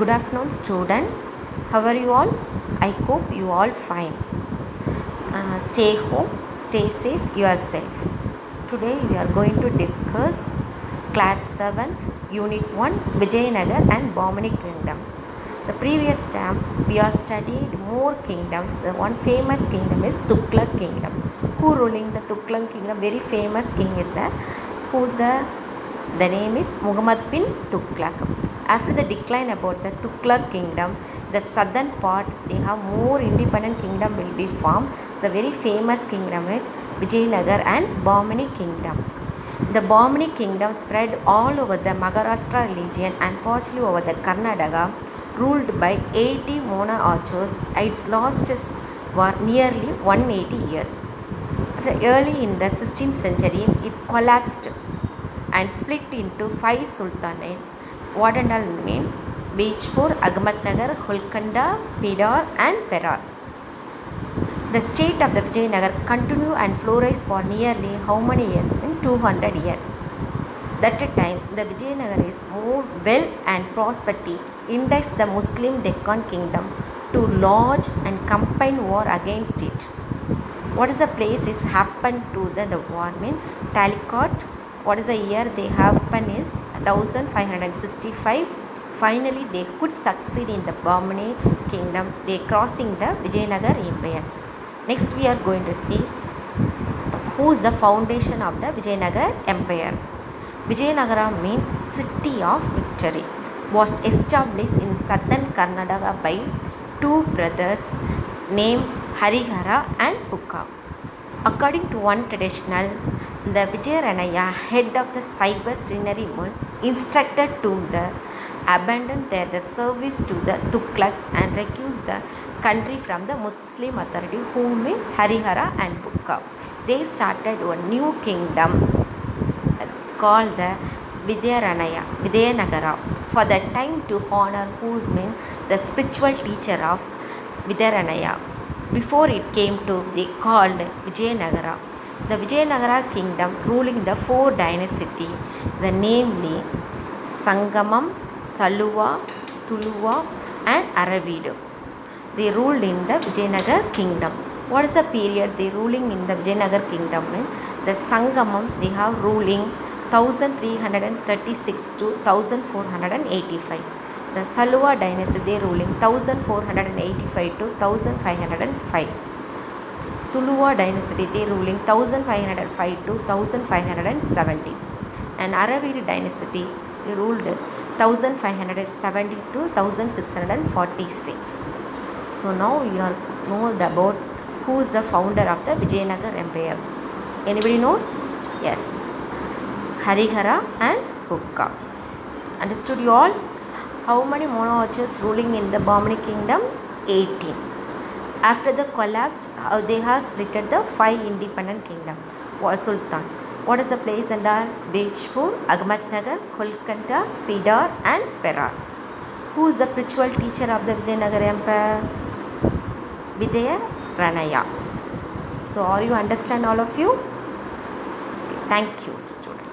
Good afternoon, student. How are you all? I hope you all fine. Stay home, stay safe yourself. Today we are going to discuss class 7th unit 1 Vijayanagar and Bahmani kingdoms. The previous time we have studied more kingdoms. The one famous kingdom is Tughlaq kingdom. Who ruling the Tughlaq kingdom? Very famous king is there. Who's the name is Muhammad bin Tughlaq. After the decline about the Tughlaq kingdom, the southern part they have more independent kingdom will be formed. The very famous kingdom is Vijayanagar and Bahmani kingdom. The Bahmani kingdom spread all over the Maharashtra region and partially over the Karnataka, ruled by 80 monarchs. Its last war nearly 180 years. Early in the 16th century, it collapsed and split into 5 sultanates. What and all mean? Bijpur, Ahmednagar, Golconda, Bidar and Berar. The state of the Vijayanagar continued and flourished for nearly how many years? 200 years. That time, the Vijayanagar is more well and prosperity indexed the Muslim Deccan kingdom to launch and combined war against it. What is the place is happened to the war? Mean Talikot. What is the year they happen is 1565. Finally, they could succeed in the Bahmani kingdom. They crossing the Vijayanagar empire. Next, we are going to see who is the foundation of the Vijayanagar empire. Vijayanagara means city of victory. Was established in southern Karnataka by two brothers named Harihara and Pukka. According to one traditional, the Vijayaranaya, head of the Saiva Srinari Mul, instructed to the abandon the service to the Tughlaqs and recuse the country from the Muslim authority, who means Harihara and Pukka. They started a new kingdom. It's called the Vijayanagara. For that time to honor whose mean the spiritual teacher of Vijayaranaya. Before it came to be called Vijayanagara. The Vijayanagara kingdom ruling the 4 dynasties, the namely Sangamam, Saluva, Tuluva and Aravidu. They ruled in the Vijayanagar kingdom. What is the period they ruling in the Vijayanagar kingdom? The Sangamam they have ruling 1336 to 1485. The Saluva dynasty they ruling 1485 to 1505. Tuluva dynasty they ruling 1505 to 1570. And Aravidu dynasty they ruled 1570 to 1646. So now you are know about who is the founder of the Vijayanagar empire. Anybody knows? Yes, Harihara and Pukka. Understood you all? How many monarchs ruling in the Bahmani kingdom? 18. After the collapse, they have split the 5 independent kingdoms. Sultan. What is the place under? Bijpur, Ahmednagar, Golconda, Bidar and Berar. Who is the spiritual teacher of the Vijayanagar empire? Vijayaranaya. So are you understand all of you? Thank you, students.